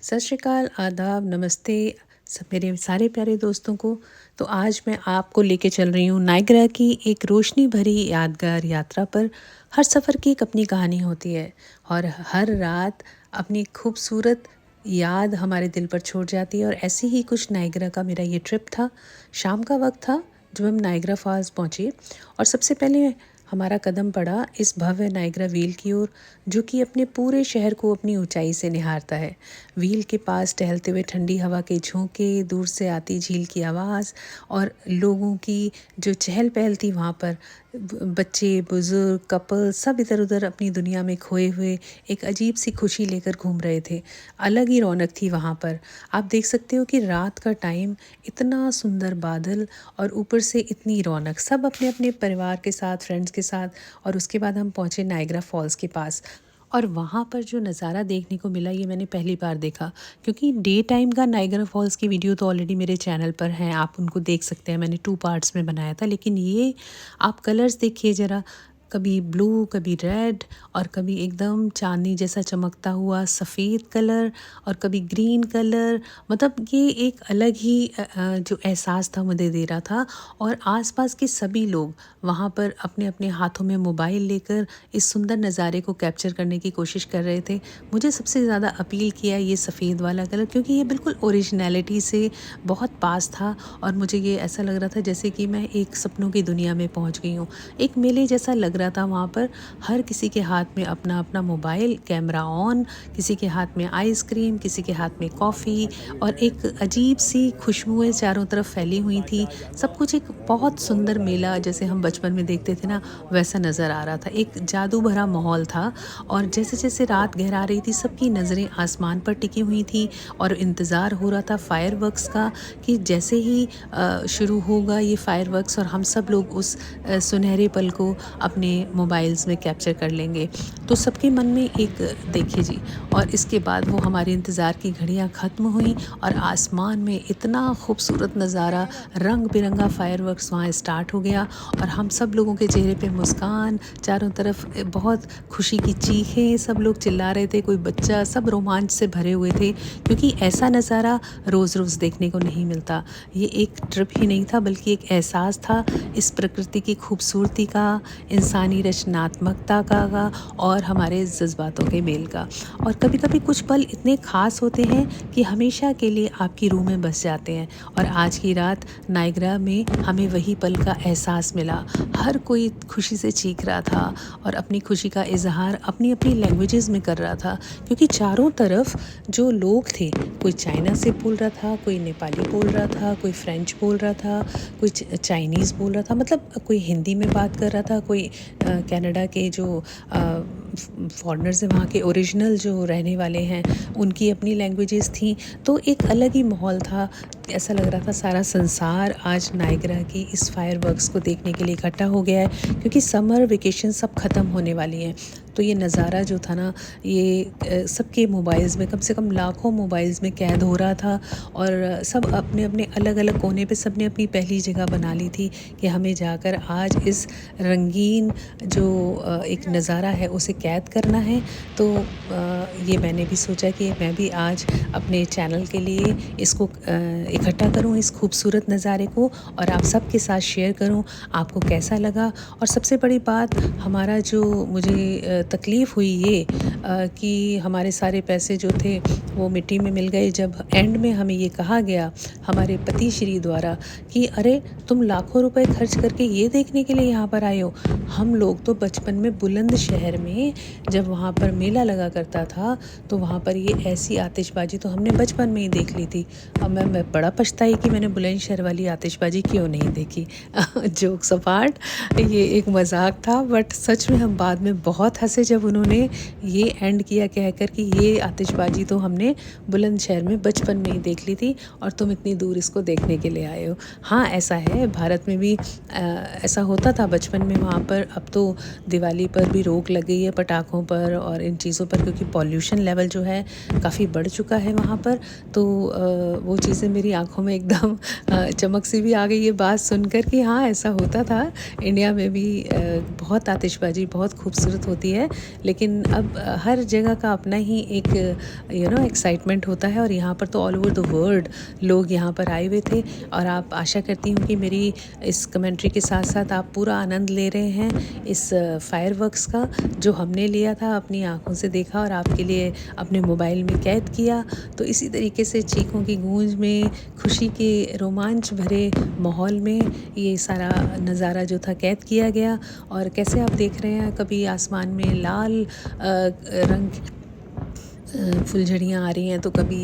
सत श्री अकाल, आदाब, नमस्ते सब मेरे सारे प्यारे दोस्तों को। तो आज मैं आपको लेके चल रही हूँ नायग्रा की एक रोशनी भरी यादगार यात्रा पर। हर सफ़र की एक अपनी कहानी होती है और हर रात अपनी खूबसूरत याद हमारे दिल पर छोड़ जाती है। और ऐसे ही कुछ नायग्रा का मेरा ये ट्रिप था। शाम का वक्त था जब हम नायग्रा फॉल्स पहुँचे और सबसे पहले हमारा कदम पड़ा इस भव्य नायग्रा व्हील की ओर, जो कि अपने पूरे शहर को अपनी ऊंचाई से निहारता है। व्हील के पास टहलते हुए ठंडी हवा के झोंके, दूर से आती झील की आवाज़ और लोगों की जो चहल पहल थी वहाँ पर। बच्चे, बुजुर्ग, कपल सब इधर उधर अपनी दुनिया में खोए हुए एक अजीब सी खुशी लेकर घूम रहे थे। अलग ही रौनक थी वहाँ पर। आप देख सकते हो कि रात का टाइम, इतना सुंदर बादल और ऊपर से इतनी रौनक, सब अपने अपने परिवार के साथ, फ्रेंड्स के साथ। और उसके बाद हम पहुँचे नायग्रा फॉल्स के पास और वहाँ पर जो नज़ारा देखने को मिला ये मैंने पहली बार देखा। क्योंकि डे टाइम का नायग्रा फॉल्स की वीडियो तो ऑलरेडी मेरे चैनल पर हैं, आप उनको देख सकते हैं। मैंने 2 पार्ट्स में बनाया था, लेकिन ये आप कलर्स देखिए ज़रा, कभी ब्लू, कभी रेड और कभी एकदम चांदनी जैसा चमकता हुआ सफ़ेद कलर और कभी ग्रीन कलर। मतलब ये एक अलग ही जो एहसास था मुझे दे रहा था। और आसपास के सभी लोग वहाँ पर अपने अपने हाथों में मोबाइल लेकर इस सुंदर नज़ारे को कैप्चर करने की कोशिश कर रहे थे। मुझे सबसे ज़्यादा अपील किया ये सफ़ेद वाला कलर, क्योंकि ये बिल्कुल ओरिजिनलिटी से बहुत पास था और मुझे ये ऐसा लग रहा था जैसे कि मैं एक सपनों की दुनिया में पहुँच गई हूँ। एक मेले जैसा लग रहा था वहाँ पर। हर किसी के हाथ में अपना अपना मोबाइल, कैमरा ऑन, किसी के हाथ में आइसक्रीम, किसी के हाथ में कॉफ़ी और एक अजीब सी खुशबुएं चारों तरफ फैली हुई थी। सब कुछ एक बहुत सुंदर मेला जैसे हम बचपन में देखते थे ना, वैसा नज़र आ रहा था। एक जादू भरा माहौल था और जैसे जैसे रात गहरा रही थी सबकी नज़रें आसमान पर टिकी हुई थी और इंतज़ार हो रहा था फायरवर्क्स का कि जैसे ही शुरू होगा ये फायरवर्क्स और हम सब लोग उस सुनहरे पल को अपने मोबाइल्स में कैप्चर कर लेंगे। तो सबके मन में एक, देखिए जी, और इसके बाद वो हमारे इंतज़ार की घड़ियां ख़त्म हुई और आसमान में इतना खूबसूरत नज़ारा, रंग बिरंगा फायरवर्क्स वहाँ स्टार्ट हो गया और हम सब लोगों के चेहरे पे मुस्कान, चारों तरफ बहुत खुशी की चीखें, सब लोग चिल्ला रहे थे, कोई बच्चा, सब रोमांच से भरे हुए थे। क्योंकि ऐसा नज़ारा रोज़ रोज़ देखने को नहीं मिलता। ये एक ट्रिप ही नहीं था बल्कि एक एहसास था इस प्रकृति की खूबसूरती का, इंसानी रचनात्मकता का और हमारे जज्बातों के मेल का। और कभी कभी कुछ पल इतने ख़ास होते हैं कि हमेशा के लिए आपकी रूह में बस जाते हैं। और आज की रात नायग्रा में हमें वही पल का एहसास मिला। हर कोई खुशी से चीख रहा था और अपनी खुशी का इजहार अपनी अपनी लैंग्वेजेस में कर रहा था। क्योंकि चारों तरफ जो लोग थे, कोई चाइना से बोल रहा था, कोई नेपाली बोल रहा था, कोई फ्रेंच बोल रहा था, कोई चाइनीज़ बोल रहा था, मतलब कोई हिंदी में बात कर रहा था, कोई कनाडा के जो फॉरेनर्स हैं, वहाँ के ओरिजिनल जो रहने वाले हैं, उनकी अपनी लैंग्वेजेस थी। तो एक अलग ही माहौल था। ऐसा लग रहा था सारा संसार आज नायग्रा की इस फायरवर्क्स को देखने के लिए इकट्ठा हो गया है, क्योंकि समर वेकेशन सब ख़त्म होने वाली हैं। तो ये नज़ारा जो था ना, ये सबके मोबाइल्स में, कम से कम लाखों मोबाइल्स में कैद हो रहा था। और सब अपने अपने अलग अलग कोने पे सबने अपनी पहली जगह बना ली थी कि हमें जाकर आज इस रंगीन जो एक नज़ारा है उसे कैद करना है। तो ये मैंने भी सोचा कि मैं भी आज अपने चैनल के लिए इसको इकट्ठा करूं, इस खूबसूरत नज़ारे को, और आप सबके साथ शेयर करूं। आपको कैसा लगा? और सबसे बड़ी बात, हमारा जो मुझे तकलीफ़ हुई ये कि हमारे सारे पैसे जो थे वो मिट्टी में मिल गए जब एंड में हमें ये कहा गया हमारे पति श्री द्वारा कि अरे तुम लाखों रुपए खर्च करके ये देखने के लिए यहाँ पर आए हो। हम लोग तो बचपन में बुलंदशहर में जब वहाँ पर मेला लगा करता था तो वहाँ पर ये ऐसी आतिशबाजी तो हमने बचपन में ही देख ली थी। अब मैं बड़ा पछताई कि मैंने बुलंदशहर वाली आतिशबाजी क्यों नहीं देखी। जोक्स अपार्ट, ये एक मजाक था, बट सच में हम बाद में बहुत हंसे जब उन्होंने ये एंड किया कहकर कि ये आतिशबाजी तो हमने बुलंदशहर में बचपन में ही देख ली थी और तुम इतनी दूर इसको देखने के लिए आए हो। हाँ, ऐसा है, भारत में भी ऐसा होता था बचपन में वहाँ पर। अब तो दिवाली पर भी रोक लग गई है पटाखों पर और इन चीज़ों पर, क्योंकि पॉल्यूशन लेवल जो है काफ़ी बढ़ चुका है वहाँ पर। तो वो चीज़ें मेरी आंखों में एकदम चमक सी भी आ गई ये बात सुनकर कि हाँ, ऐसा होता था। इंडिया में भी बहुत आतिशबाजी बहुत खूबसूरत होती है, लेकिन अब हर जगह का अपना ही एक एक्साइटमेंट होता है। और यहाँ पर तो ऑल ओवर द वर्ल्ड लोग यहाँ पर आए हुए थे। और आप आशा करती हूँ कि मेरी इस कमेंट्री के साथ साथ आप पूरा आनंद ले रहे हैं इस फायरवर्क्स का, जो हमने लिया था, अपनी आँखों से देखा और आपके लिए अपने मोबाइल में कैद किया। तो इसी तरीके से चीखों की गूंज में, खुशी के रोमांच भरे माहौल में ये सारा नज़ारा जो था कैद किया गया। और कैसे आप देख रहे हैं, कभी आसमान में लाल रंग फुलझड़ियाँ आ रही हैं, तो कभी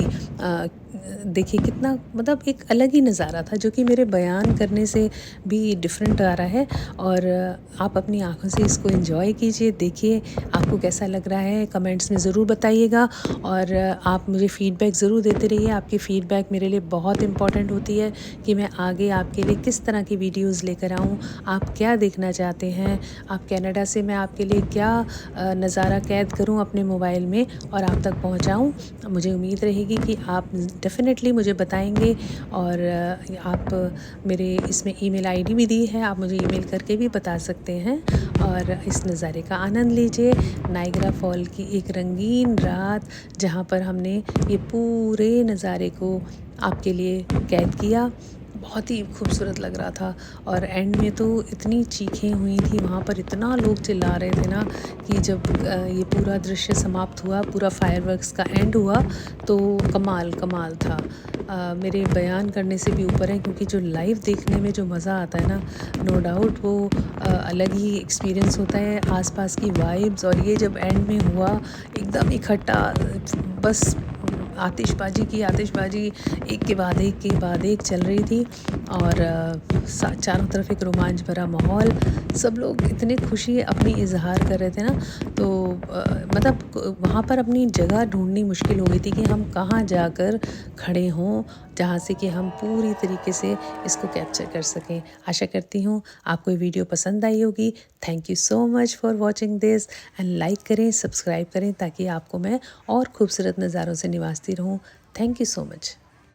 देखिए कितना मतलब एक अलग ही नज़ारा था, जो कि मेरे बयान करने से भी डिफरेंट आ रहा है। और आप अपनी आँखों से इसको एंजॉय कीजिए, देखिए आपको कैसा लग रहा है, कमेंट्स में ज़रूर बताइएगा। और आप मुझे फ़ीडबैक ज़रूर देते रहिए। आपकी फ़ीडबैक मेरे लिए बहुत इम्पॉर्टेंट होती है कि मैं आगे आपके लिए किस तरह की वीडियोज़ लेकर आऊँ, आप क्या देखना चाहते हैं, आप कनाडा से मैं आपके लिए क्या नज़ारा कैद करूँ अपने मोबाइल में और आप तक पहुँचाऊँ। मुझे उम्मीद रहेगी कि आप डेफ़िनेटली मुझे बताएंगे। और आप मेरे इसमें ईमेल आईडी भी दी है, आप मुझे ईमेल करके भी बता सकते हैं। और इस नज़ारे का आनंद लीजिए, नायग्रा फॉल की एक रंगीन रात जहाँ पर हमने ये पूरे नज़ारे को आपके लिए कैद किया। बहुत ही खूबसूरत लग रहा था। और एंड में तो इतनी चीखें हुई थी वहाँ पर, इतना लोग चिल्ला रहे थे ना कि जब ये पूरा दृश्य समाप्त हुआ, पूरा फायरवर्क्स का एंड हुआ, तो कमाल कमाल था। मेरे बयान करने से भी ऊपर है, क्योंकि जो लाइव देखने में जो मज़ा आता है ना, नो डाउट वो अलग ही एक्सपीरियंस होता है। आसपास की वाइब्स, और ये जब एंड में हुआ एकदम इकट्ठा, बस आतिशबाजी एक के बाद एक चल रही थी। और चारों तरफ एक रोमांच भरा माहौल, सब लोग इतने खुशी अपनी इजहार कर रहे थे ना। तो मतलब वहाँ पर अपनी जगह ढूंढनी मुश्किल हो गई थी कि हम कहाँ जाकर खड़े हों, जहाँ से कि हम पूरी तरीके से इसको कैप्चर कर सकें। आशा करती हूँ आपको ये वीडियो पसंद आई होगी। Thank you so much for watching this, and like करें, सब्सक्राइब करें, ताकि आपको मैं और खूबसूरत नज़ारों से निवाजती रहूँ। Thank you so much.